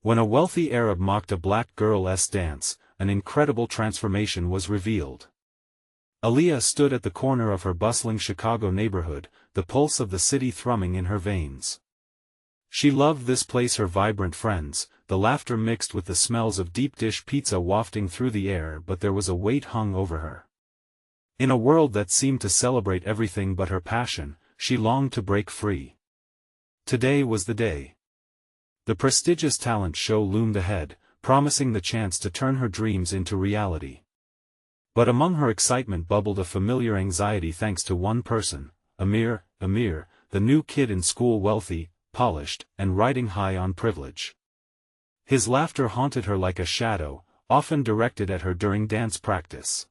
When a wealthy Arab mocked a black girl's dance, an incredible transformation was revealed. Aaliyah stood at the corner of her bustling Chicago neighborhood, the pulse of the city thrumming in her veins. She loved this place, her vibrant friends, the laughter mixed with the smells of deep-dish pizza wafting through the air, but there was a weight hung over her. In a world that seemed to celebrate everything but her passion, she longed to break free. Today was the day. The prestigious talent show loomed ahead, promising the chance to turn her dreams into reality. But among her excitement bubbled a familiar anxiety thanks to one person, Amir, the new kid in school, wealthy, polished, and riding high on privilege. His laughter haunted her like a shadow, often directed at her during dance practice.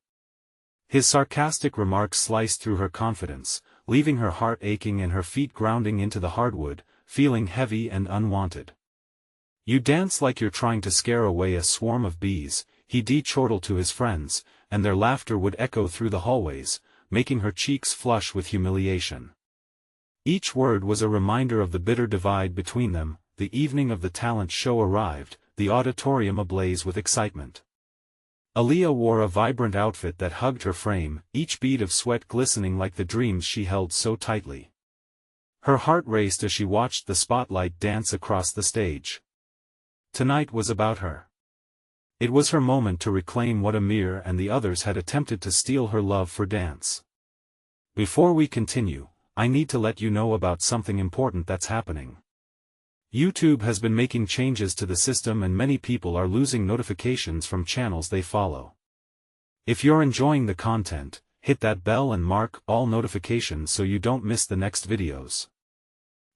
His sarcastic remarks sliced through her confidence, leaving her heart aching and her feet grounding into the hardwood, feeling heavy and unwanted. "You dance like you're trying to scare away a swarm of bees," he'd chortle to his friends, and their laughter would echo through the hallways, making her cheeks flush with humiliation. Each word was a reminder of the bitter divide between them. The evening of the talent show arrived, the auditorium ablaze with excitement. Aaliyah wore a vibrant outfit that hugged her frame, each bead of sweat glistening like the dreams she held so tightly. Her heart raced as she watched the spotlight dance across the stage. Tonight was about her. It was her moment to reclaim what Amir and the others had attempted to steal, her love for dance. Before we continue, I need to let you know about something important that's happening. YouTube has been making changes to the system and many people are losing notifications from channels they follow. If you're enjoying the content, hit that bell and mark all notifications so you don't miss the next videos.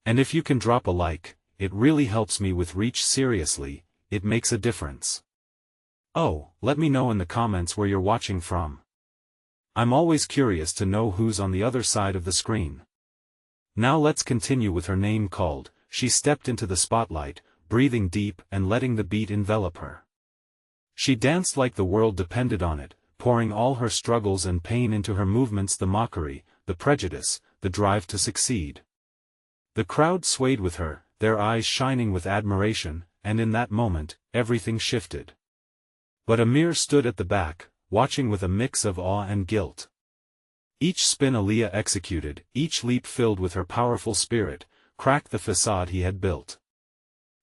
And if you can drop a like, it really helps me with reach. Seriously, it makes a difference. Oh, let me know in the comments where you're watching from. I'm always curious to know who's on the other side of the screen. Now let's continue with her name called. She stepped into the spotlight, breathing deep and letting the beat envelop her. She danced like the world depended on it, pouring all her struggles and pain into her movements, the mockery, the prejudice, the drive to succeed. The crowd swayed with her, their eyes shining with admiration, and in that moment, everything shifted. But Amir stood at the back, watching with a mix of awe and guilt. Each spin Aaliyah executed, each leap filled with her powerful spirit, cracked the facade he had built.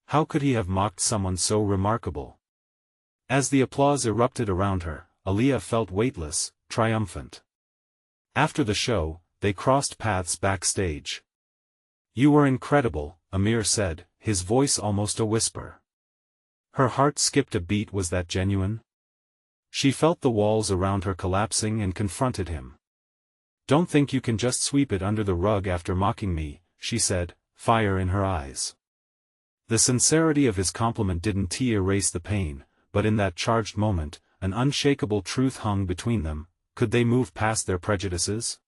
How could he have mocked someone so remarkable? As the applause erupted around her, Aaliyah felt weightless, triumphant. After the show, they crossed paths backstage. "You were incredible," Amir said, his voice almost a whisper. Her heart skipped a beat. Was that genuine? She felt the walls around her collapsing and confronted him. "Don't think you can just sweep it under the rug after mocking me," she said, fire in her eyes. The sincerity of his compliment didn't erase the pain, but in that charged moment, an unshakable truth hung between them. Could they move past their prejudices?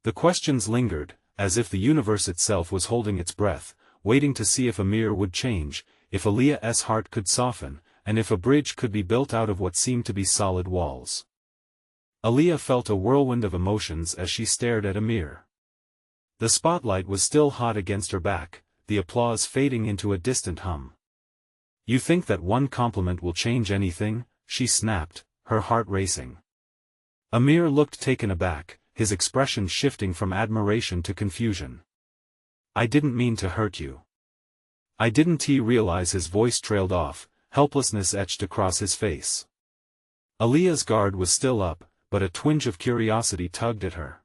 The questions lingered, as if the universe itself was holding its breath, waiting to see if Amir would change, if Aaliyah's heart could soften, and if a bridge could be built out of what seemed to be solid walls. Aaliyah felt a whirlwind of emotions as she stared at Amir. The spotlight was still hot against her back, the applause fading into a distant hum. "You think that one compliment will change anything?" she snapped, her heart racing. Amir looked taken aback, his expression shifting from admiration to confusion. "I didn't mean to hurt you." "I didn't." He realized. His voice trailed off, helplessness etched across his face. Aaliyah's guard was still up, but a twinge of curiosity tugged at her.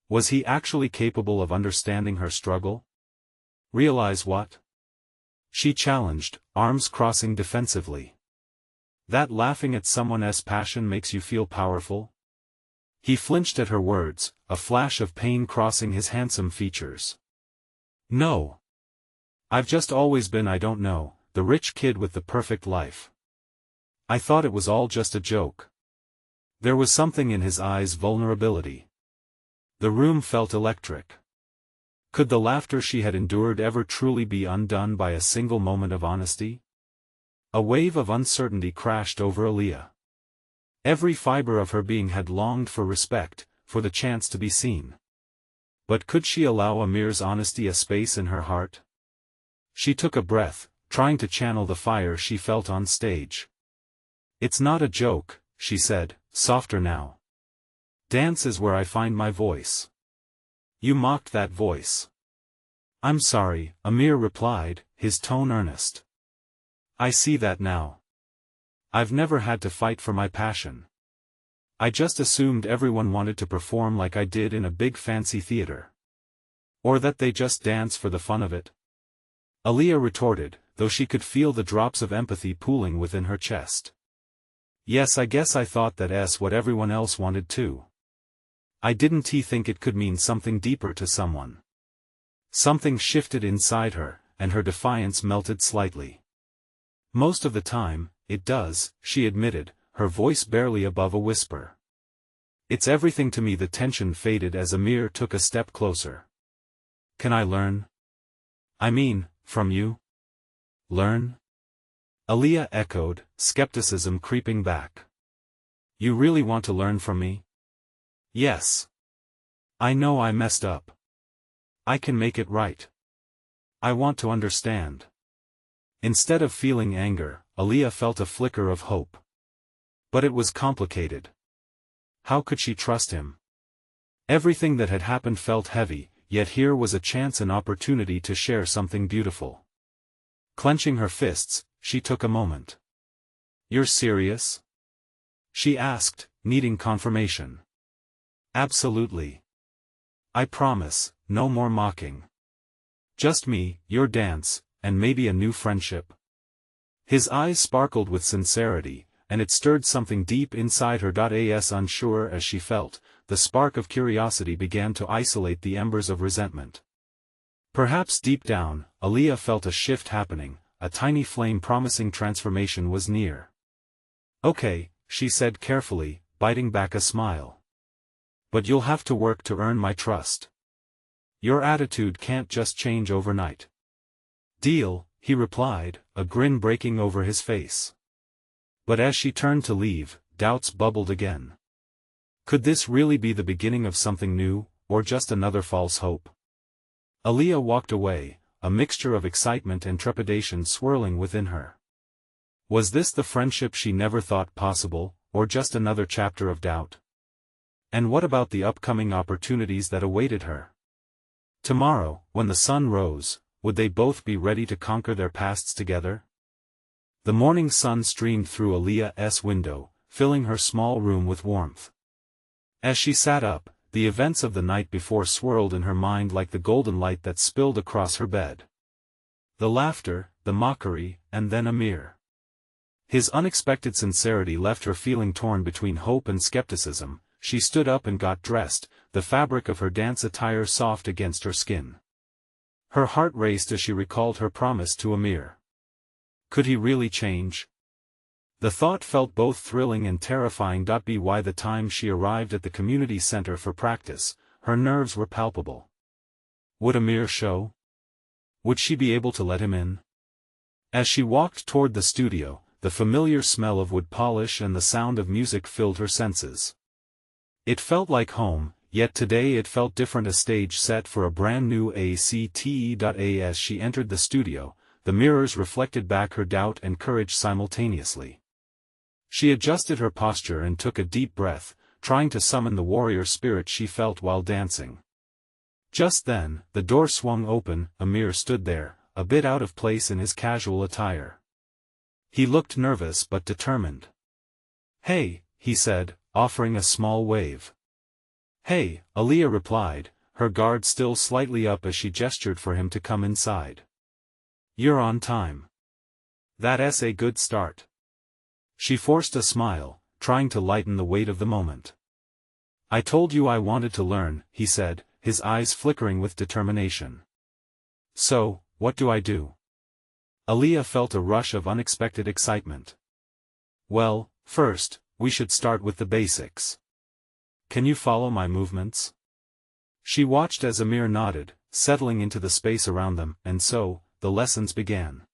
Was he actually capable of understanding her struggle? Realize what? She challenged, arms crossing defensively. "That laughing at someone's passion makes you feel powerful?" He flinched at her words, a flash of pain crossing his handsome features. "No. I've just always been, I don't know, the rich kid with the perfect life. I thought it was all just a joke." There was something in his eyes, vulnerability. The room felt electric. Could the laughter she had endured ever truly be undone by a single moment of honesty? A wave of uncertainty crashed over Aaliyah. Every fiber of her being had longed for respect, for the chance to be seen. But could she allow Amir's honesty a space in her heart? She took a breath, trying to channel the fire she felt on stage. "It's not a joke," she said, softer now. "Dance is where I find my voice." "You mocked that voice." "I'm sorry," Amir replied, his tone earnest. "I see that now. I've never had to fight for my passion. I just assumed everyone wanted to perform like I did in a big fancy theater. Or that they just dance for the fun of it." Aaliyah retorted, though she could feel the drops of empathy pooling within her chest. "Yes, I guess I thought that's what everyone else wanted too. I didn't think it could mean something deeper to someone." Something shifted inside her, and her defiance melted slightly. "Most of the time, it does," she admitted, her voice barely above a whisper. "It's everything to me." The tension faded as Amir took a step closer. "Can I learn? I mean, from you?" "Learn?" Aaliyah echoed, skepticism creeping back. "You really want to learn from me?" "Yes. I know I messed up. I can make it right. I want to understand." Instead of feeling anger, Aaliyah felt a flicker of hope. But it was complicated. How could she trust him? Everything that had happened felt heavy, yet here was a chance, an opportunity to share something beautiful. Clenching her fists, she took a moment. "You're serious?" she asked, needing confirmation. "Absolutely. I promise, no more mocking. Just me, your dance, and maybe a new friendship." His eyes sparkled with sincerity, and it stirred something deep inside her. As unsure as she felt, the spark of curiosity began to isolate the embers of resentment. Perhaps deep down, Aaliyah felt a shift happening, a tiny flame promising transformation was near. "Okay," she said carefully, biting back a smile. "But you'll have to work to earn my trust. Your attitude can't just change overnight." "Deal," he replied, a grin breaking over his face. But as she turned to leave, doubts bubbled again. Could this really be the beginning of something new, or just another false hope? Aaliyah walked away, a mixture of excitement and trepidation swirling within her. Was this the friendship she never thought possible, or just another chapter of doubt? And what about the upcoming opportunities that awaited her? Tomorrow, when the sun rose, would they both be ready to conquer their pasts together? The morning sun streamed through Aaliyah's window, filling her small room with warmth. As she sat up, the events of the night before swirled in her mind like the golden light that spilled across her bed. The laughter, the mockery, and then Amir. His unexpected sincerity left her feeling torn between hope and skepticism. She stood up and got dressed, the fabric of her dance attire soft against her skin. Her heart raced as she recalled her promise to Amir. Could he really change? The thought felt both thrilling and terrifying. By the time she arrived at the community center for practice, her nerves were palpable. Would Amir show? Would she be able to let him in? As she walked toward the studio, the familiar smell of wood polish and the sound of music filled her senses. It felt like home, yet today it felt different, a stage set for a brand new act. As she entered the studio, the mirrors reflected back her doubt and courage simultaneously. She adjusted her posture and took a deep breath, trying to summon the warrior spirit she felt while dancing. Just then, the door swung open. Amir stood there, a bit out of place in his casual attire. He looked nervous but determined. "Hey," he said, offering a small wave. "Hey," Aaliyah replied, her guard still slightly up as she gestured for him to come inside. "You're on time. That's a good start." She forced a smile, trying to lighten the weight of the moment. "I told you I wanted to learn," he said, his eyes flickering with determination. "So, what do I do?" Aaliyah felt a rush of unexpected excitement. "Well, first, we should start with the basics. Can you follow my movements?" She watched as Amir nodded, settling into the space around them, and so, the lessons began.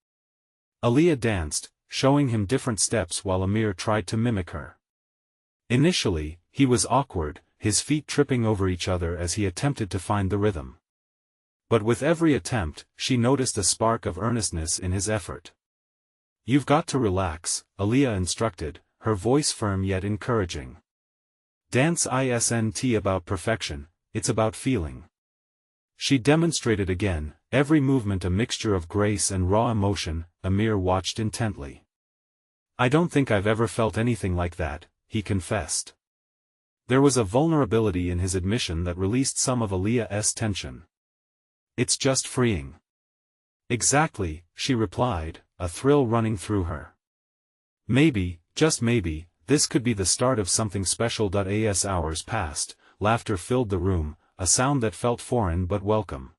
Aaliyah danced, showing him different steps while Amir tried to mimic her. Initially, he was awkward, his feet tripping over each other as he attempted to find the rhythm. But with every attempt, she noticed a spark of earnestness in his effort. "You've got to relax," Aaliyah instructed, her voice firm yet encouraging. "Dance isn't about perfection, it's about feeling." She demonstrated again, every movement a mixture of grace and raw emotion. Amir watched intently. "I don't think I've ever felt anything like that," he confessed. There was a vulnerability in his admission that released some of Aaliyah's tension. "It's just freeing." "Exactly," she replied, a thrill running through her. "Maybe, just maybe, this could be the start of something special." As hours passed, laughter filled the room, a sound that felt foreign but welcome.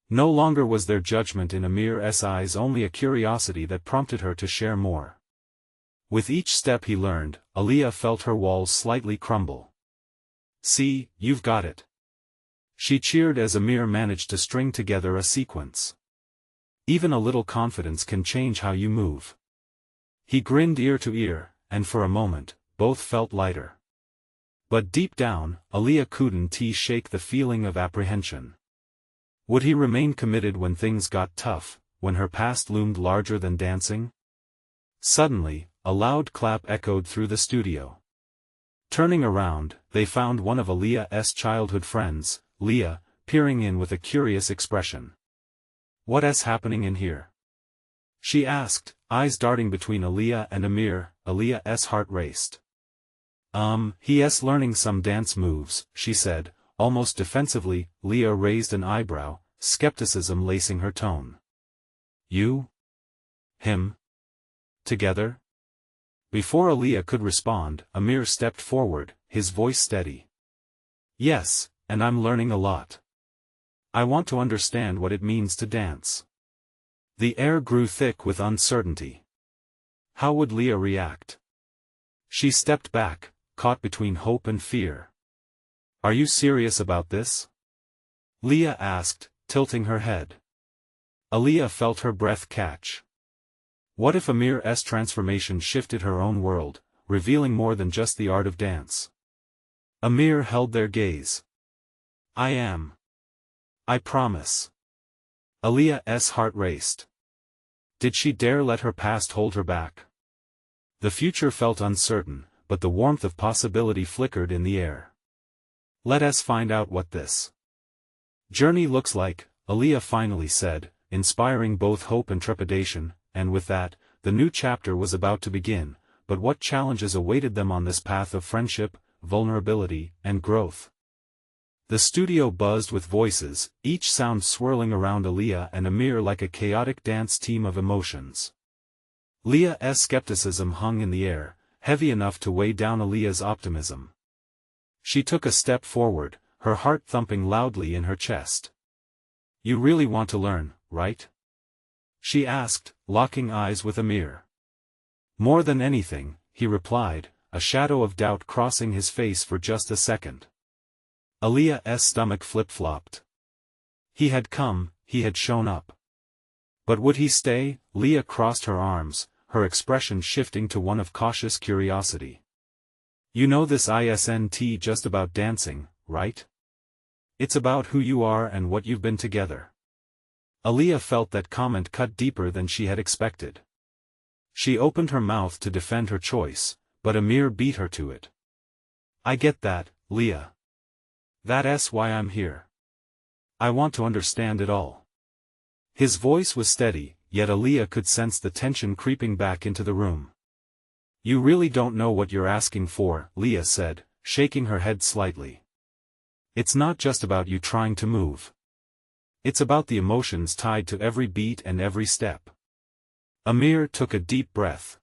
No longer was there judgment in Amir's eyes, only a curiosity that prompted her to share more. With each step he learned, Aaliyah felt her walls slightly crumble. "See, you've got it." She cheered as Amir managed to string together a sequence. "Even a little confidence can change how you move." He grinned ear to ear, and for a moment, both felt lighter. But deep down, Aaliyah couldn't shake the feeling of apprehension. Would he remain committed when things got tough, when her past loomed larger than dancing? Suddenly, a loud clap echoed through the studio. Turning around, they found one of Aaliyah's childhood friends, Leah, peering in with a curious expression. "What's happening in here?" she asked, eyes darting between Aaliyah and Amir. Aaliyah's heart raced. He's learning some dance moves," she said, almost defensively. Leah raised an eyebrow, skepticism lacing her tone. "You? Him? Together?" Before Aaliyah could respond, Amir stepped forward, his voice steady. "Yes, and I'm learning a lot. I want to understand what it means to dance." The air grew thick with uncertainty. How would Leah react? She stepped back, caught between hope and fear. "Are you serious about this?" Leah asked, tilting her head. Aaliyah felt her breath catch. What if Amir's transformation shifted her own world, revealing more than just the art of dance? Amir held their gaze. "I am. I promise." Aaliyah's heart raced. Did she dare let her past hold her back? The future felt uncertain, but the warmth of possibility flickered in the air. "Let us find out what this journey looks like," Aaliyah finally said, inspiring both hope and trepidation. And with that, the new chapter was about to begin. But what challenges awaited them on this path of friendship, vulnerability, and growth? The studio buzzed with voices, each sound swirling around Aaliyah and Amir like a chaotic dance team of emotions. Leah's skepticism hung in the air, heavy enough to weigh down Aaliyah's optimism. She took a step forward, her heart thumping loudly in her chest. "You really want to learn, right?" she asked, locking eyes with Amir. "More than anything," he replied, a shadow of doubt crossing his face for just a second. Aaliyah's stomach flip-flopped. He had come, he had shown up. But would he stay? Leah crossed her arms, her expression shifting to one of cautious curiosity. "You know this isn't just about dancing, right? It's about who you are and what you've been together." Aaliyah felt that comment cut deeper than she had expected. She opened her mouth to defend her choice, but Amir beat her to it. "I get that, Leah. That's why I'm here. I want to understand it all." His voice was steady, yet Aaliyah could sense the tension creeping back into the room. "You really don't know what you're asking for," Leah said, shaking her head slightly. "It's not just about you trying to move. It's about the emotions tied to every beat and every step." Amir took a deep breath.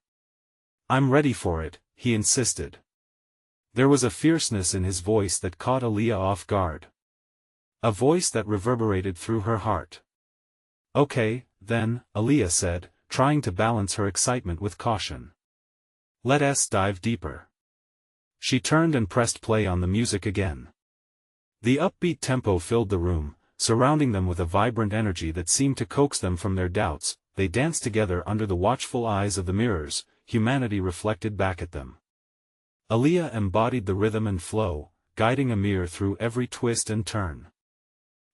"I'm ready for it," he insisted. There was a fierceness in his voice that caught Aaliyah off guard. A voice that reverberated through her heart. "Okay, then," Aaliyah said, trying to balance her excitement with caution. "Let's dive deeper." She turned and pressed play on the music again. The upbeat tempo filled the room, surrounding them with a vibrant energy that seemed to coax them from their doubts. They danced together under the watchful eyes of the mirrors, humanity reflected back at them. Aaliyah embodied the rhythm and flow, guiding Amir through every twist and turn.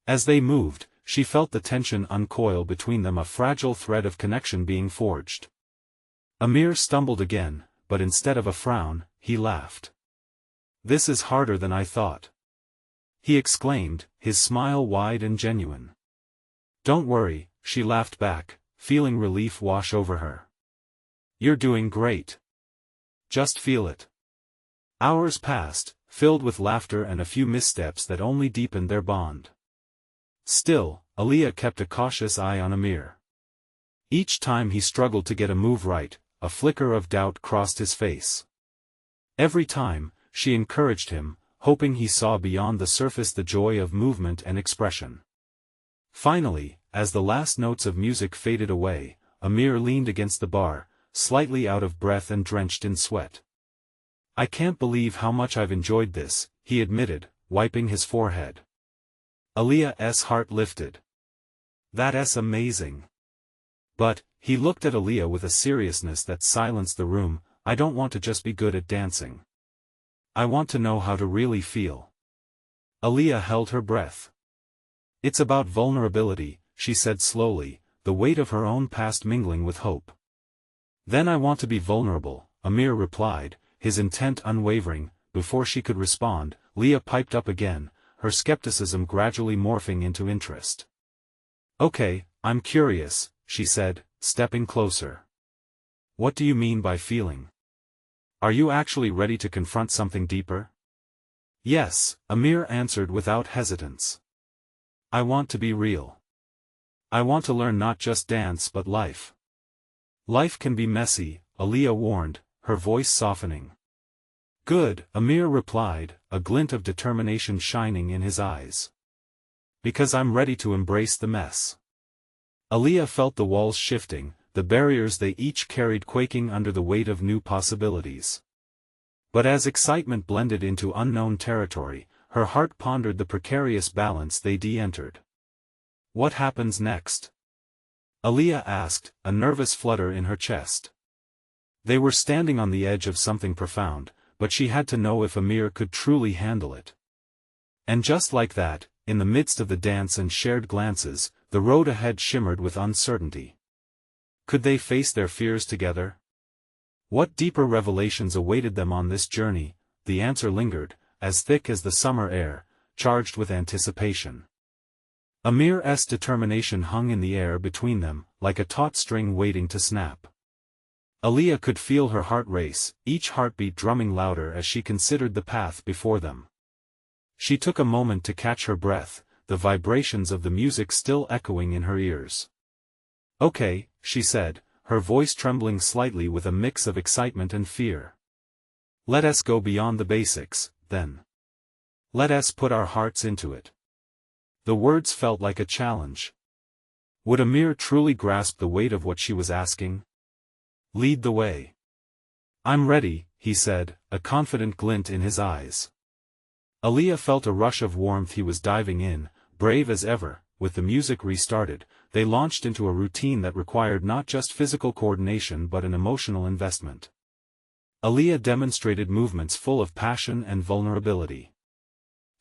As they moved, she felt the tension uncoil between them, a fragile thread of connection being forged. Amir stumbled again, but instead of a frown, he laughed. "This is harder than I thought," he exclaimed, his smile wide and genuine. "Don't worry," she laughed back, feeling relief wash over her. "You're doing great. Just feel it." Hours passed, filled with laughter and a few missteps that only deepened their bond. Still, Aaliyah kept a cautious eye on Amir. Each time he struggled to get a move right, a flicker of doubt crossed his face. Every time, she encouraged him, hoping he saw beyond the surface the joy of movement and expression. Finally, as the last notes of music faded away, Amir leaned against the bar, slightly out of breath and drenched in sweat. "I can't believe how much I've enjoyed this," he admitted, wiping his forehead. Aaliyah's heart lifted. "That's amazing." But, he looked at Aaliyah with a seriousness that silenced the room. "I don't want to just be good at dancing. I want to know how to really feel." Aaliyah held her breath. "It's about vulnerability," she said slowly, the weight of her own past mingling with hope. "Then I want to be vulnerable," Amir replied, his intent unwavering. Before she could respond, Leah piped up again, her skepticism gradually morphing into interest. "Okay, I'm curious," she said, stepping closer. "What do you mean by feeling? Are you actually ready to confront something deeper?" "Yes," Amir answered without hesitance. "I want to be real. I want to learn not just dance but life." "Life can be messy," Aaliyah warned, her voice softening. "Good," Amir replied, a glint of determination shining in his eyes. "Because I'm ready to embrace the mess." Aaliyah felt the walls shifting, the barriers they each carried quaking under the weight of new possibilities. But as excitement blended into unknown territory, her heart pondered the precarious balance they'd entered. "What happens next?" Aaliyah asked, a nervous flutter in her chest. They were standing on the edge of something profound, but she had to know if Amir could truly handle it. And just like that, in the midst of the dance and shared glances, the road ahead shimmered with uncertainty. Could they face their fears together? What deeper revelations awaited them on this journey? The answer lingered, as thick as the summer air, charged with anticipation. Amir's determination hung in the air between them, like a taut string waiting to snap. Aaliyah could feel her heart race, each heartbeat drumming louder as she considered the path before them. She took a moment to catch her breath, the vibrations of the music still echoing in her ears. "Okay," she said, her voice trembling slightly with a mix of excitement and fear. "Let us go beyond the basics, then. Let us put our hearts into it." The words felt like a challenge. Would Amir truly grasp the weight of what she was asking? "Lead the way." "I'm ready," he said, a confident glint in his eyes. Aaliyah felt a rush of warmth. He was diving in, brave as ever. With the music restarted, they launched into a routine that required not just physical coordination but an emotional investment. Aaliyah demonstrated movements full of passion and vulnerability.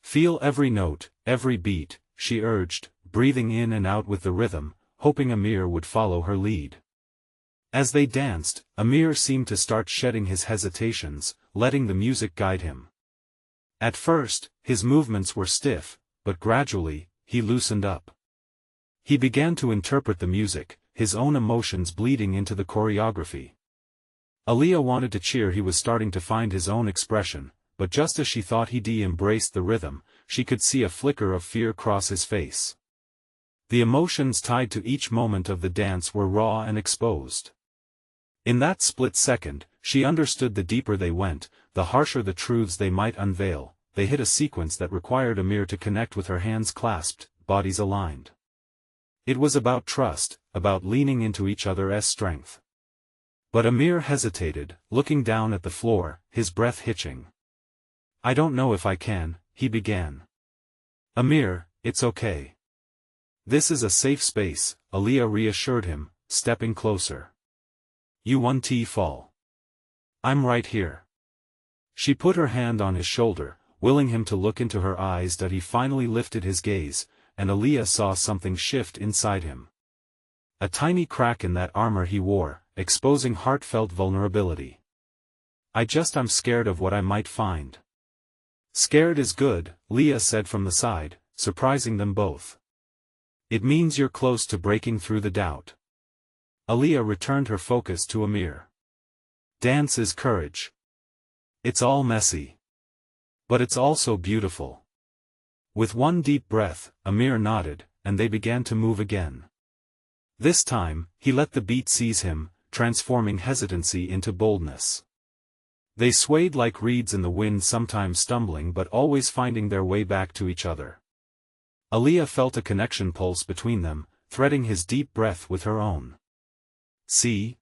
"Feel every note, every beat," she urged, breathing in and out with the rhythm, hoping Amir would follow her lead. As they danced, Amir seemed to start shedding his hesitations, letting the music guide him. At first, his movements were stiff, but gradually, he loosened up. He began to interpret the music, his own emotions bleeding into the choreography. Aaliyah wanted to cheer. He was starting to find his own expression, but just as she thought he'd embraced the rhythm, she could see a flicker of fear cross his face. The emotions tied to each moment of the dance were raw and exposed. In that split second, she understood the deeper they went, the harsher the truths they might unveil. They hit a sequence that required Amir to connect with her, hands clasped, bodies aligned. It was about trust, about leaning into each other's strength. But Amir hesitated, looking down at the floor, his breath hitching. "I don't know if I can," he began. "Amir, it's okay. This is a safe space," Aaliyah reassured him, stepping closer. "You won't fall. I'm right here." She put her hand on his shoulder, willing him to look into her eyes. That he finally lifted his gaze, and Aaliyah saw something shift inside him. A tiny crack in that armor he wore, exposing heartfelt vulnerability. I'm scared of what I might find." "Scared is good," Leah said from the side, surprising them both. "It means you're close to breaking through the doubt." Aaliyah returned her focus to Amir. "Dance is courage. It's all messy. But it's also beautiful." With one deep breath, Amir nodded, and they began to move again. This time, he let the beat seize him, transforming hesitancy into boldness. They swayed like reeds in the wind, sometimes stumbling but always finding their way back to each other. Aaliyah felt a connection pulse between them, threading his deep breath with her own. "See?"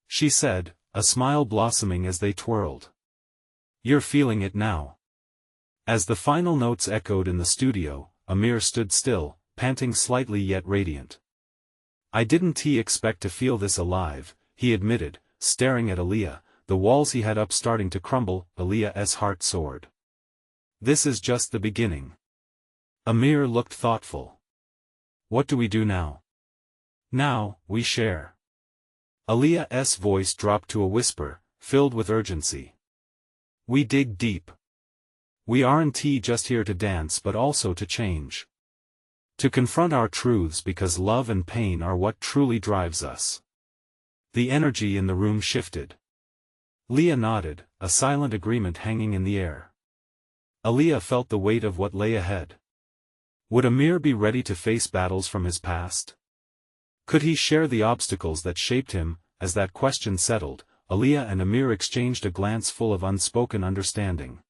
she said, a smile blossoming as they twirled. "You're feeling it now." As the final notes echoed in the studio, Amir stood still, panting slightly yet radiant. "I didn't expect to feel this alive," he admitted, staring at Aaliyah, the walls he had up starting to crumble. Aaliyah's heart soared. "This is just the beginning." Amir looked thoughtful. "What do we do now?" "Now, we share." Aaliyah's voice dropped to a whisper, filled with urgency. "We dig deep. We aren't just here to dance but also to change. To confront our truths because love and pain are what truly drives us." The energy in the room shifted. Leah nodded, a silent agreement hanging in the air. Aaliyah felt the weight of what lay ahead. Would Amir be ready to face battles from his past? Could he share the obstacles that shaped him? As that question settled, Aaliyah and Amir exchanged a glance full of unspoken understanding.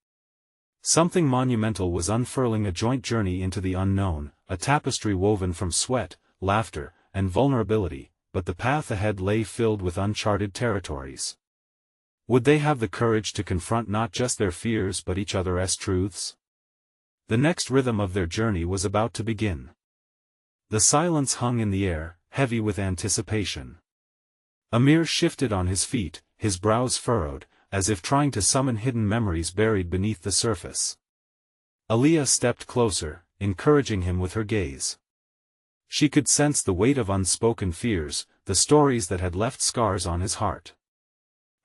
Something monumental was unfurling, a joint journey into the unknown, a tapestry woven from sweat, laughter, and vulnerability, but the path ahead lay filled with uncharted territories. Would they have the courage to confront not just their fears but each other's truths? The next rhythm of their journey was about to begin. The silence hung in the air, heavy with anticipation. Amir shifted on his feet, his brows furrowed, as if trying to summon hidden memories buried beneath the surface. Aaliyah stepped closer, encouraging him with her gaze. She could sense the weight of unspoken fears, the stories that had left scars on his heart.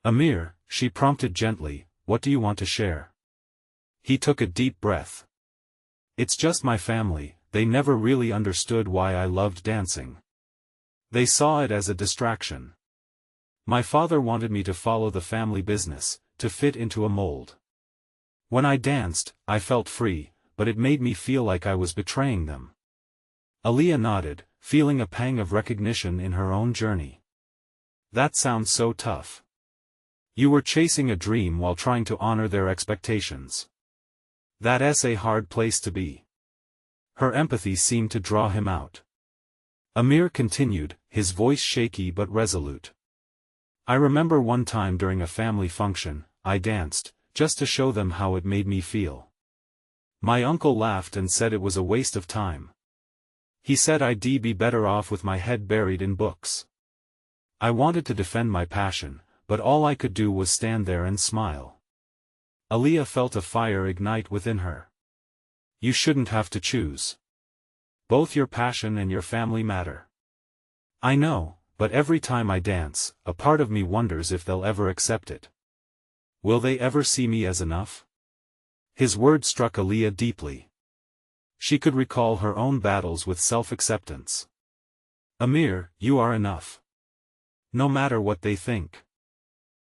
"Amir," she prompted gently, "what do you want to share?" He took a deep breath. "It's just my family, they never really understood why I loved dancing. They saw it as a distraction. My father wanted me to follow the family business, to fit into a mold. When I danced, I felt free, but it made me feel like I was betraying them." Aaliyah nodded, feeling a pang of recognition in her own journey. "That sounds so tough. You were chasing a dream while trying to honor their expectations. That's a hard place to be." Her empathy seemed to draw him out. Amir continued, his voice shaky but resolute. "I remember one time during a family function, I danced, just to show them how it made me feel. My uncle laughed and said it was a waste of time. He said I'd be better off with my head buried in books. I wanted to defend my passion, but all I could do was stand there and smile." Aaliyah felt a fire ignite within her. "You shouldn't have to choose. Both your passion and your family matter." "I know, but every time I dance, a part of me wonders if they'll ever accept it. Will they ever see me as enough?" His words struck Aaliyah deeply. She could recall her own battles with self-acceptance. "Amir, you are enough. No matter what they think.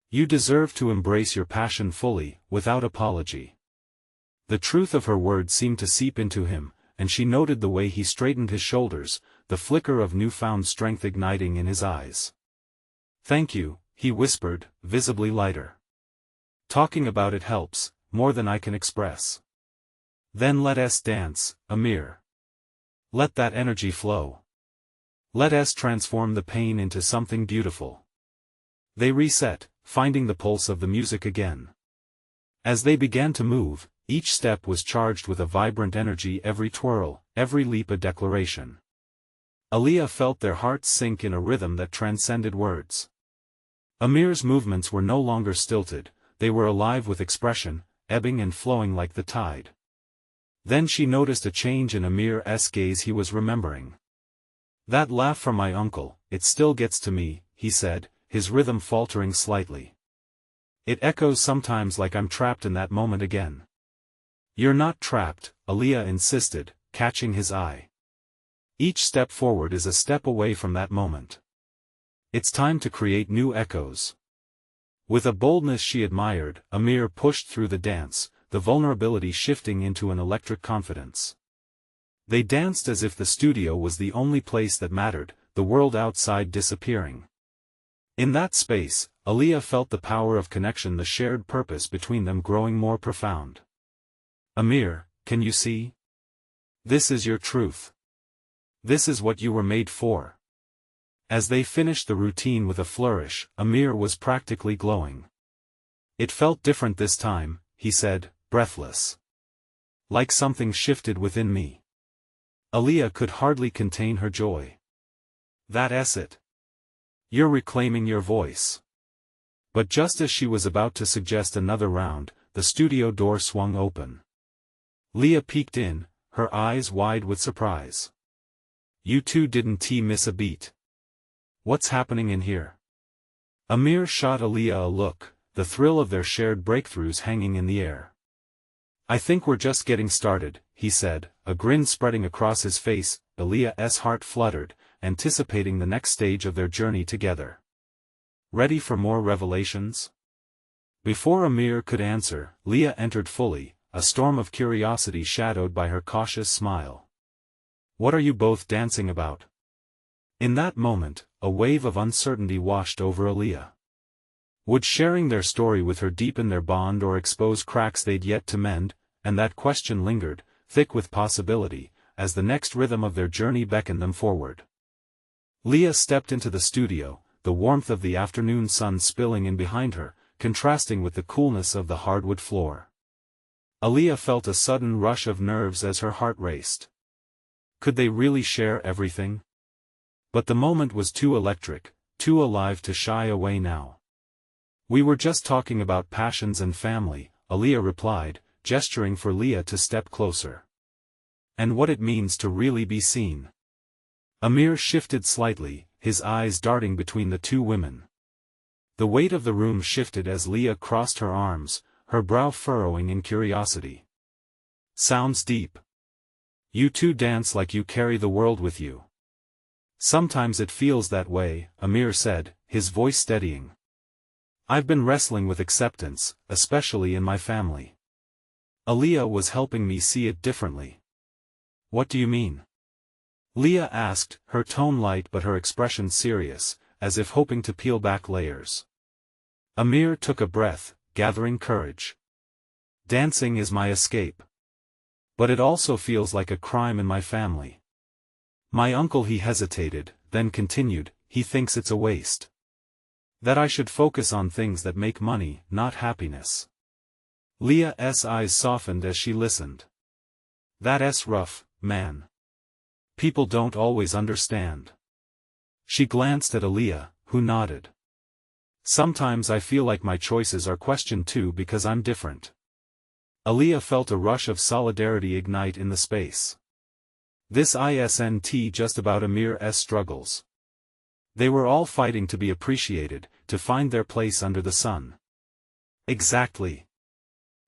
You deserve to embrace your passion fully, without apology." The truth of her words seemed to seep into him, and she noted the way he straightened his shoulders, the flicker of newfound strength igniting in his eyes. "Thank you," he whispered, visibly lighter. "Talking about it helps, more than I can express. Then let us dance, Amir. Let that energy flow. Let us transform the pain into something beautiful." They reset, finding the pulse of the music again. As they began to move, each step was charged with a vibrant energy, every twirl, every leap a declaration. Aaliyah felt their hearts sink in a rhythm that transcended words. Amir's movements were no longer stilted, they were alive with expression, ebbing and flowing like the tide. Then she noticed a change in Amir's gaze. He was remembering. "That laugh from my uncle, it still gets to me," he said, his rhythm faltering slightly. "It echoes sometimes like I'm trapped in that moment again." "You're not trapped," Aaliyah insisted, catching his eye. "Each step forward is a step away from that moment. It's time to create new echoes." With a boldness she admired, Amir pushed through the dance, the vulnerability shifting into an electric confidence. They danced as if the studio was the only place that mattered, the world outside disappearing. In that space, Aaliyah felt the power of connection, the shared purpose between them growing more profound. "Amir, can you see? This is your truth. This is what you were made for." As they finished the routine with a flourish, Amir was practically glowing. "It felt different this time," he said, breathless. "Like something shifted within me." Aaliyah could hardly contain her joy. "That's it. You're reclaiming your voice." But just as she was about to suggest another round, the studio door swung open. Leah peeked in, her eyes wide with surprise. "You two didn't miss a beat. What's happening in here?" Amir shot Aaliyah a look, the thrill of their shared breakthroughs hanging in the air. "I think we're just getting started," he said, a grin spreading across his face. Aaliyah's heart fluttered, anticipating the next stage of their journey together. "Ready for more revelations?" Before Amir could answer, Leah entered fully, a storm of curiosity shadowed by her cautious smile. "What are you both dancing about?" In that moment, a wave of uncertainty washed over Aaliyah. Would sharing their story with her deepen their bond or expose cracks they'd yet to mend? And that question lingered, thick with possibility, as the next rhythm of their journey beckoned them forward. Leah stepped into the studio, the warmth of the afternoon sun spilling in behind her, contrasting with the coolness of the hardwood floor. Aaliyah felt a sudden rush of nerves as her heart raced. Could they really share everything? But the moment was too electric, too alive to shy away now. "We were just talking about passions and family," Aaliyah replied, gesturing for Leah to step closer. "And what it means to really be seen." Amir shifted slightly, his eyes darting between the two women. The weight of the room shifted as Leah crossed her arms, her brow furrowing in curiosity. "Sounds deep. You two dance like you carry the world with you." "Sometimes it feels that way," Amir said, his voice steadying. "I've been wrestling with acceptance, especially in my family. Aaliyah was helping me see it differently." "What do you mean?" Leah asked, her tone light but her expression serious, as if hoping to peel back layers. Amir took a breath, gathering courage. "Dancing is my escape. But it also feels like a crime in my family. My uncle," he hesitated, then continued, "he thinks it's a waste. That I should focus on things that make money, not happiness." Leah's eyes softened as she listened. "That's rough, man. People don't always understand." She glanced at Aaliyah, who nodded. "Sometimes I feel like my choices are questioned too because I'm different." Aaliyah felt a rush of solidarity ignite in the space. This isn't just about Amir's struggles. They were all fighting to be appreciated, to find their place under the sun. "Exactly,"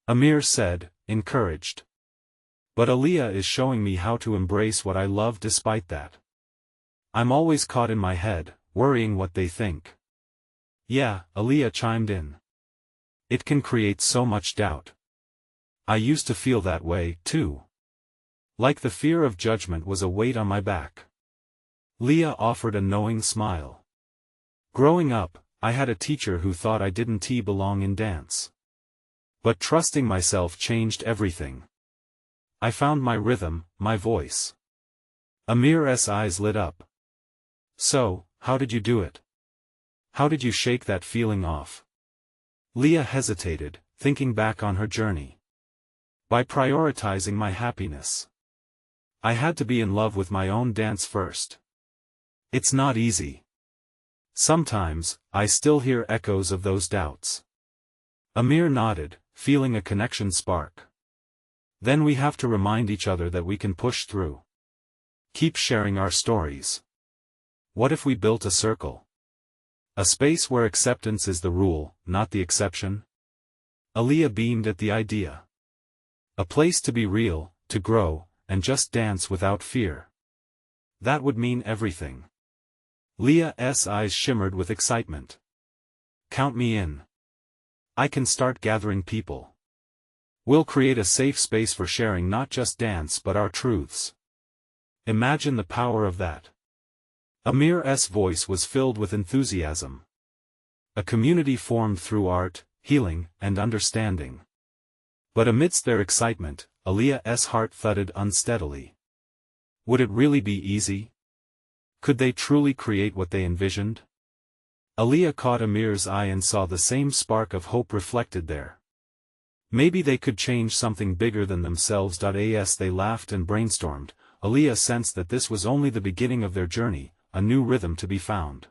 Amir said, encouraged. "But Aaliyah is showing me how to embrace what I love despite that. I'm always caught in my head, worrying what they think." "Yeah," Aaliyah chimed in. "It can create so much doubt. I used to feel that way, too. Like the fear of judgment was a weight on my back." Leah offered a knowing smile. "Growing up, I had a teacher who thought I didn't belong in dance. But trusting myself changed everything. I found my rhythm, my voice." Amir's eyes lit up. "So, how did you do it? How did you shake that feeling off?" Leah hesitated, thinking back on her journey. "By prioritizing my happiness. I had to be in love with my own dance first. It's not easy. Sometimes, I still hear echoes of those doubts." Amir nodded, feeling a connection spark. Then we have to remind each other that we can push through. Keep sharing our stories. What if we built a circle? A space where acceptance is the rule, not the exception? Aaliyah beamed at the idea. A place to be real, to grow, and just dance without fear. That would mean everything. Leah's eyes shimmered with excitement. Count me in. I can start gathering people. We'll create a safe space for sharing not just dance but our truths. Imagine the power of that. Amir's voice was filled with enthusiasm. A community formed through art, healing, and understanding. But amidst their excitement, Aaliyah's heart thudded unsteadily. Would it really be easy? Could they truly create what they envisioned? Aaliyah caught Amir's eye and saw the same spark of hope reflected there. Maybe they could change something bigger than themselves. As they laughed and brainstormed, Aaliyah sensed that this was only the beginning of their journey, a new rhythm to be found.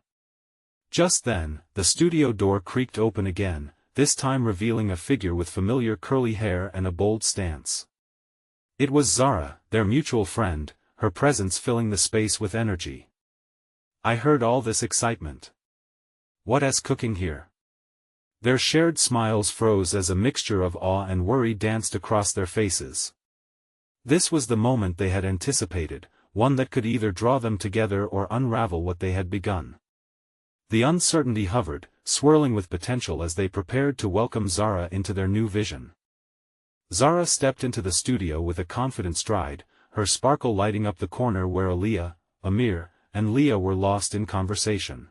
Just then, the studio door creaked open again, this time revealing a figure with familiar curly hair and a bold stance. It was Zara, their mutual friend, her presence filling the space with energy. I heard all this excitement. What's cooking here? Their shared smiles froze as a mixture of awe and worry danced across their faces. This was the moment they had anticipated, one that could either draw them together or unravel what they had begun. The uncertainty hovered, swirling with potential as they prepared to welcome Zara into their new vision. Zara stepped into the studio with a confident stride, her sparkle lighting up the corner where Aaliyah, Amir, and Leah were lost in conversation.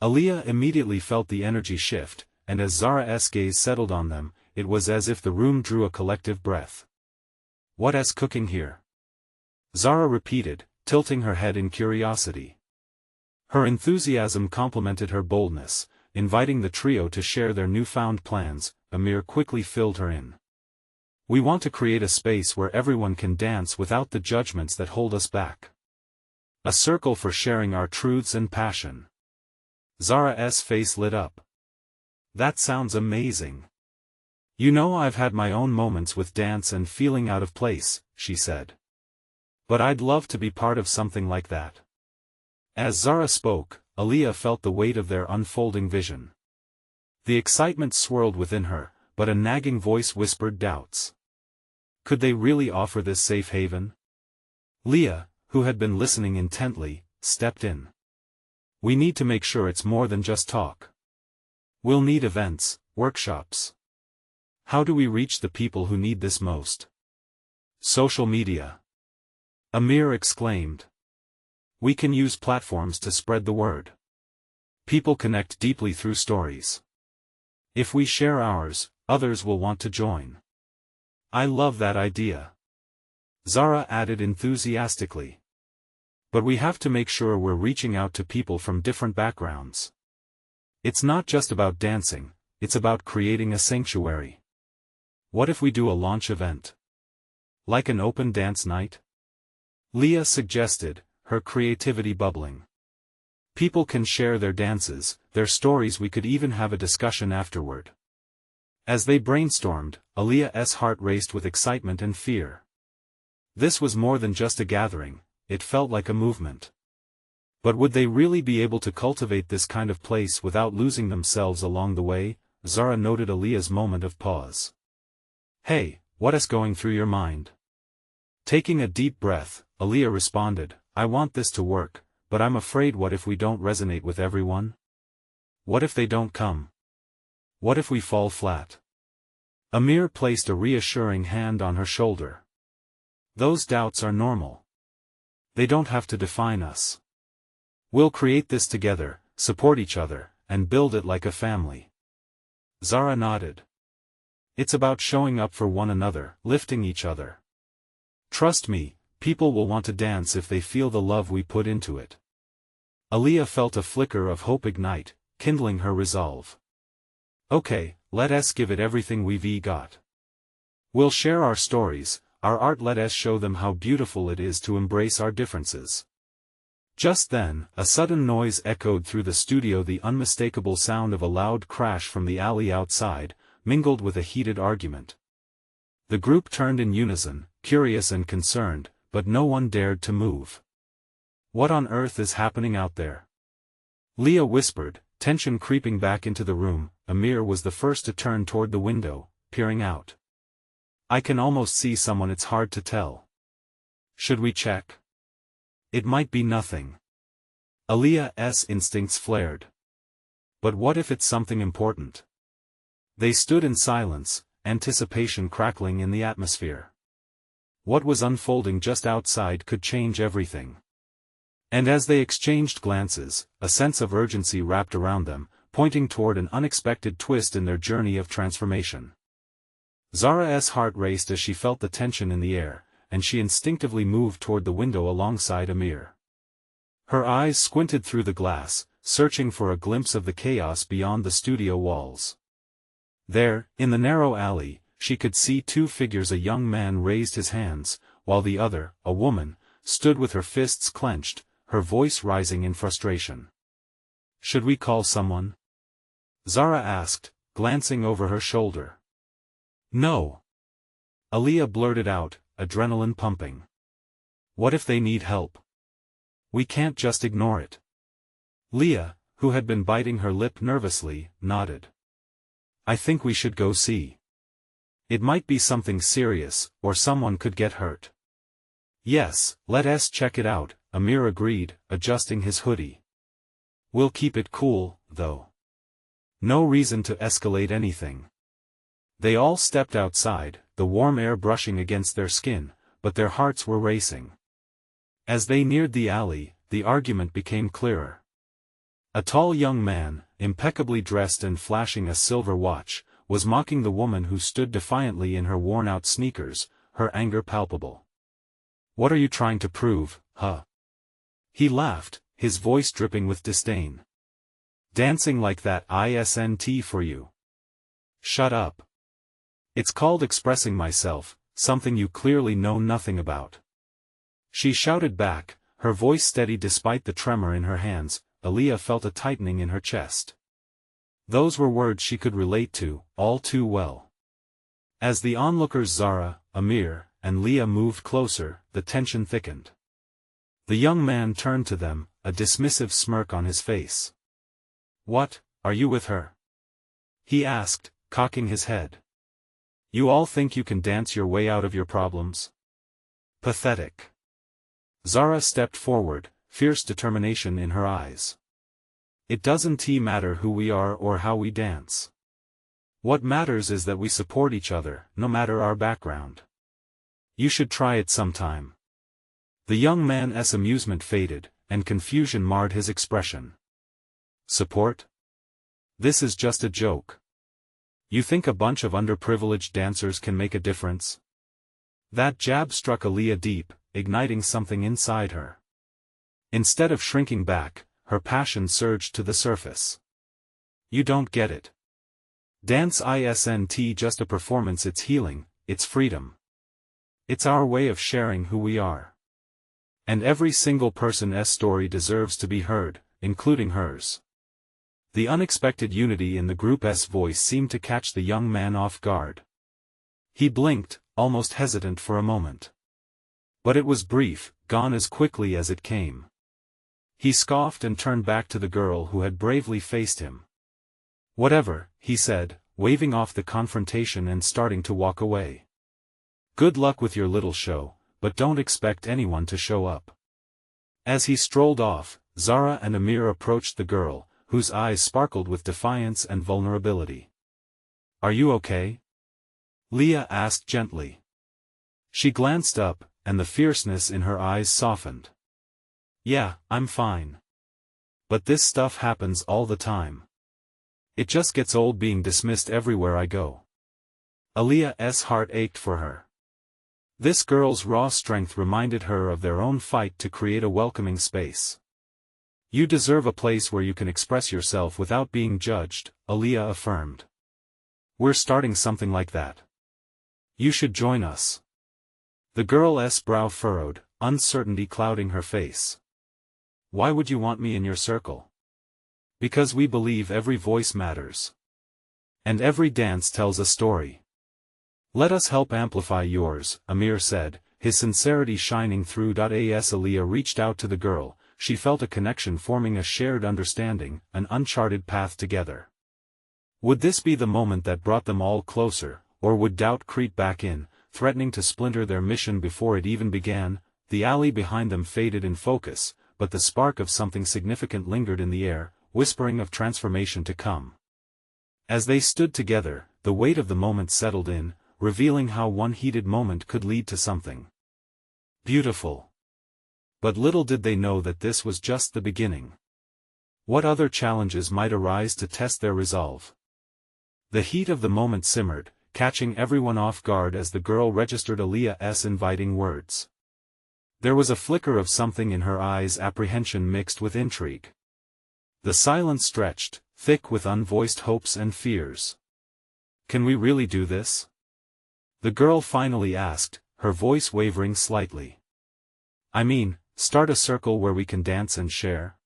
Aaliyah immediately felt the energy shift, and as Zara's gaze settled on them, it was as if the room drew a collective breath. What's cooking here? Zara repeated, tilting her head in curiosity. Her enthusiasm complemented her boldness, inviting the trio to share their newfound plans. Amir quickly filled her in. We want to create a space where everyone can dance without the judgments that hold us back. A circle for sharing our truths and passion. Zara's face lit up. That sounds amazing. You know, I've had my own moments with dance and feeling out of place, she said. But I'd love to be part of something like that. As Zara spoke, Aaliyah felt the weight of their unfolding vision. The excitement swirled within her, but a nagging voice whispered doubts. Could they really offer this safe haven? Leah, who had been listening intently, stepped in. We need to make sure it's more than just talk. We'll need events, workshops. How do we reach the people who need this most? Social media. Amir exclaimed. We can use platforms to spread the word. People connect deeply through stories. If we share ours, others will want to join. I love that idea. Zara added enthusiastically. But we have to make sure we're reaching out to people from different backgrounds. It's not just about dancing, it's about creating a sanctuary. What if we do a launch event? Like an open dance night? Leah suggested, her creativity bubbling. People can share their dances, their stories. We could even have a discussion afterward. As they brainstormed, Aaliyah's heart raced with excitement and fear. This was more than just a gathering, it felt like a movement. But would they really be able to cultivate this kind of place without losing themselves along the way? Zara noted Aaliyah's moment of pause. Hey, what's going through your mind? Taking a deep breath, Aaliyah responded, I want this to work, but I'm afraid what if we don't resonate with everyone? What if they don't come? What if we fall flat? Amir placed a reassuring hand on her shoulder. Those doubts are normal. They don't have to define us. We'll create this together, support each other, and build it like a family. Zara nodded. It's about showing up for one another, lifting each other. Trust me, people will want to dance if they feel the love we put into it. Aaliyah felt a flicker of hope ignite, kindling her resolve. Okay, let's give it everything we've got. We'll share our stories, our art. Let's show them how beautiful it is to embrace our differences. Just then, a sudden noise echoed through the studio, the unmistakable sound of a loud crash from the alley outside, mingled with a heated argument. The group turned in unison, curious and concerned, but no one dared to move. What on earth is happening out there? Leah whispered, tension creeping back into the room. Amir was the first to turn toward the window, peering out. I can almost see someone, it's hard to tell. Should we check? It might be nothing. Aaliyah's instincts flared. But what if it's something important? They stood in silence, anticipation crackling in the atmosphere. What was unfolding just outside could change everything. And as they exchanged glances, a sense of urgency wrapped around them, pointing toward an unexpected twist in their journey of transformation. Zara's heart raced as she felt the tension in the air, and she instinctively moved toward the window alongside Amir. Her eyes squinted through the glass, searching for a glimpse of the chaos beyond the studio walls. There, in the narrow alley, she could see two figures. A young man raised his hands, while the other, a woman, stood with her fists clenched, her voice rising in frustration. Should we call someone? Zara asked, glancing over her shoulder. No. Aaliyah blurted out, adrenaline pumping. What if they need help? We can't just ignore it. Leah, who had been biting her lip nervously, nodded. I think we should go see. It might be something serious, or someone could get hurt. Yes, let's check it out, Amir agreed, adjusting his hoodie. We'll keep it cool, though. No reason to escalate anything. They all stepped outside, the warm air brushing against their skin, but their hearts were racing. As they neared the alley, the argument became clearer. A tall young man, impeccably dressed and flashing a silver watch, was mocking the woman who stood defiantly in her worn-out sneakers, her anger palpable. What are you trying to prove, huh? He laughed, his voice dripping with disdain. Dancing like that isn't for you. Shut up. It's called expressing myself, something you clearly know nothing about. She shouted back, her voice steady despite the tremor in her hands. Aaliyah felt a tightening in her chest. Those were words she could relate to, all too well. As the onlookers Zara, Amir, and Leah moved closer, the tension thickened. The young man turned to them, a dismissive smirk on his face. What, are you with her? He asked, cocking his head. You all think you can dance your way out of your problems? Pathetic. Zara stepped forward, fierce determination in her eyes. It doesn't matter who we are or how we dance. What matters is that we support each other, no matter our background. You should try it sometime. The young man's amusement faded, and confusion marred his expression. Support? This is just a joke. You think a bunch of underprivileged dancers can make a difference? That jab struck Aaliyah deep, igniting something inside her. Instead of shrinking back, her passion surged to the surface. You don't get it. Dance isn't just a performance, it's healing, it's freedom. It's our way of sharing who we are. And every single person's story deserves to be heard, including hers. The unexpected unity in the group's voice seemed to catch the young man off guard. He blinked, almost hesitant for a moment. But it was brief, gone as quickly as it came. He scoffed and turned back to the girl who had bravely faced him. Whatever, he said, waving off the confrontation and starting to walk away. Good luck with your little show, but don't expect anyone to show up. As he strolled off, Zara and Amir approached the girl, whose eyes sparkled with defiance and vulnerability. Are you okay? Leah asked gently. She glanced up, and the fierceness in her eyes softened. Yeah, I'm fine. But this stuff happens all the time. It just gets old being dismissed everywhere I go. Aaliyah's heart ached for her. This girl's raw strength reminded her of their own fight to create a welcoming space. You deserve a place where you can express yourself without being judged, Aaliyah affirmed. We're starting something like that. You should join us. The girl's brow furrowed, uncertainty clouding her face. Why would you want me in your circle? Because we believe every voice matters. And every dance tells a story. Let us help amplify yours, Amir said, his sincerity shining through. As Aaliyah reached out to the girl, she felt a connection forming, a shared understanding, an uncharted path together. Would this be the moment that brought them all closer, or would doubt creep back in, threatening to splinter their mission before it even began? The alley behind them faded in focus, but the spark of something significant lingered in the air, whispering of transformation to come. As they stood together, the weight of the moment settled in, revealing how one heated moment could lead to something beautiful. But little did they know that this was just the beginning. What other challenges might arise to test their resolve? The heat of the moment simmered, catching everyone off guard as the girl registered Aaliyah's inviting words. There was a flicker of something in her eyes, apprehension mixed with intrigue. The silence stretched, thick with unvoiced hopes and fears. Can we really do this? The girl finally asked, her voice wavering slightly. I mean, start a circle where we can dance and share?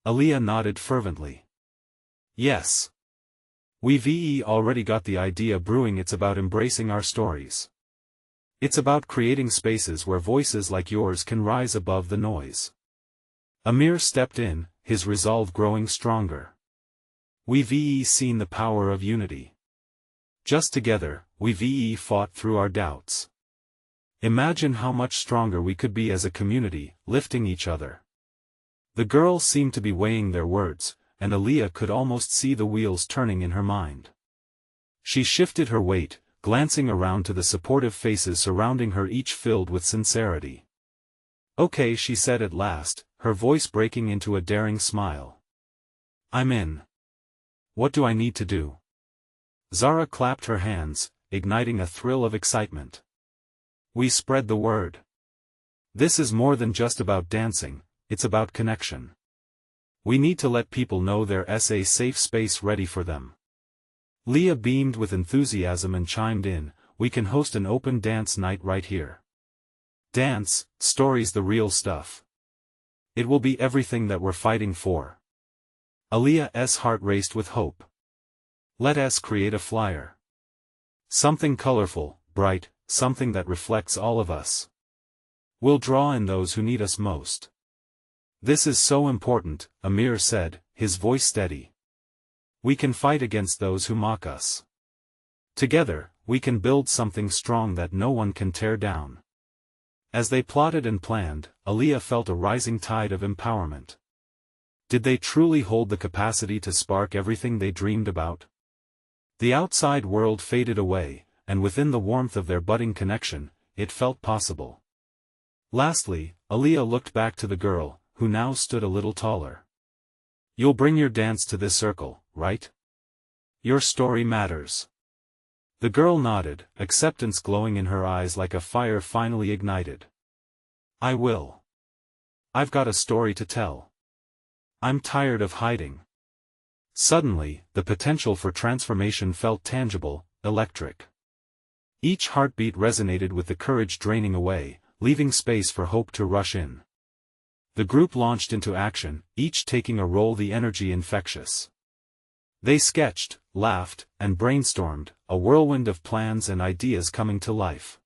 Aaliyah nodded fervently. Yes. We've already got the idea brewing. It's about embracing our stories. It's about creating spaces where voices like yours can rise above the noise. Amir stepped in, his resolve growing stronger. We've seen the power of unity. Just together, we've fought through our doubts. Imagine how much stronger we could be as a community, lifting each other. The girl seemed to be weighing their words, and Aaliyah could almost see the wheels turning in her mind. She shifted her weight, glancing around to the supportive faces surrounding her, each filled with sincerity. Okay, she said at last, her voice breaking into a daring smile. I'm in. What do I need to do? Zara clapped her hands, igniting a thrill of excitement. We spread the word. This is more than just about dancing, it's about connection. We need to let people know there's a safe space ready for them. Leah beamed with enthusiasm and chimed in, we can host an open dance night right here. Dance, stories, the real stuff. It will be everything that we're fighting for. Aaliyah's heart raced with hope. Let us create a flyer. Something colorful, bright, something that reflects all of us. We'll draw in those who need us most. This is so important, Amir said, his voice steady. We can fight against those who mock us. Together, we can build something strong that no one can tear down. As they plotted and planned, Aaliyah felt a rising tide of empowerment. Did they truly hold the capacity to spark everything they dreamed about? The outside world faded away, and within the warmth of their budding connection, it felt possible. Lastly, Aaliyah looked back to the girl, who now stood a little taller. You'll bring your dance to this circle, right? Your story matters. The girl nodded, acceptance glowing in her eyes like a fire finally ignited. I will. I've got a story to tell. I'm tired of hiding. Suddenly, the potential for transformation felt tangible, electric. Each heartbeat resonated with the courage draining away, leaving space for hope to rush in. The group launched into action, each taking a role, the energy infectious. They sketched, laughed, and brainstormed, a whirlwind of plans and ideas coming to life.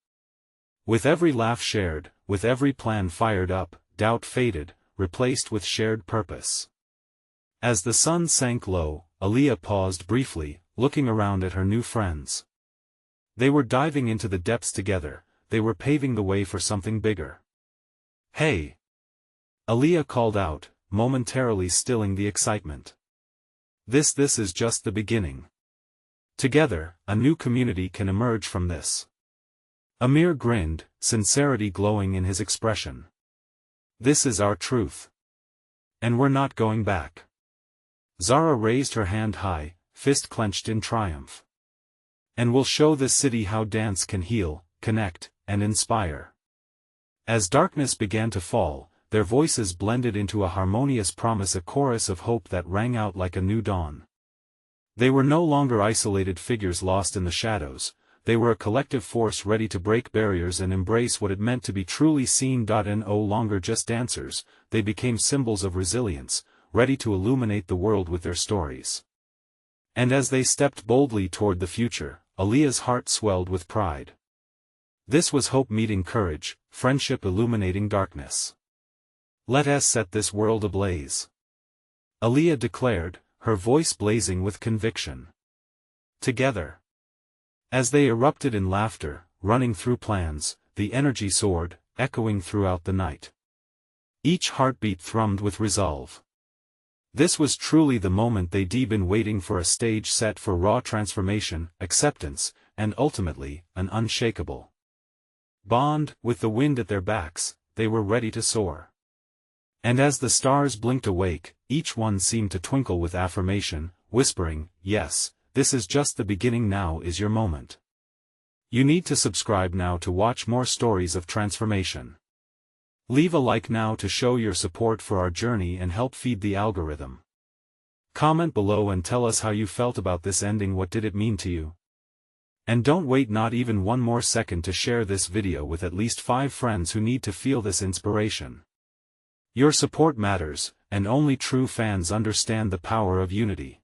With every laugh shared, with every plan fired up, doubt faded, replaced with shared purpose. As the sun sank low, Aaliyah paused briefly, looking around at her new friends. They were diving into the depths together, they were paving the way for something bigger. Hey! Aaliyah called out, momentarily stilling the excitement. This is just the beginning. Together, a new community can emerge from this. Amir grinned, sincerity glowing in his expression. This is our truth. And we're not going back. Zara raised her hand high, fist clenched in triumph. And we'll show this city how dance can heal, connect, and inspire. As darkness began to fall, their voices blended into a harmonious promise, a chorus of hope that rang out like a new dawn. They were no longer isolated figures lost in the shadows, they were a collective force ready to break barriers and embrace what it meant to be truly seen. No longer just dancers, they became symbols of resilience, ready to illuminate the world with their stories. And as they stepped boldly toward the future, Aaliyah's heart swelled with pride. This was hope meeting courage, friendship illuminating darkness. "Let us set this world ablaze," Aaliyah declared, her voice blazing with conviction. Together. As they erupted in laughter, running through plans, the energy soared, echoing throughout the night. Each heartbeat thrummed with resolve. This was truly the moment they'd been waiting for, a stage set for raw transformation, acceptance, and ultimately, an unshakable bond. With the wind at their backs, they were ready to soar. And as the stars blinked awake, each one seemed to twinkle with affirmation, whispering, "Yes, this is just the beginning. Now is your moment." You need to subscribe now to watch more stories of transformation. Leave a like now to show your support for our journey and help feed the algorithm. Comment below and tell us how you felt about this ending. What did it mean to you? And don't wait not even one more second to share this video with at least 5 friends who need to feel this inspiration. Your support matters, and only true fans understand the power of unity.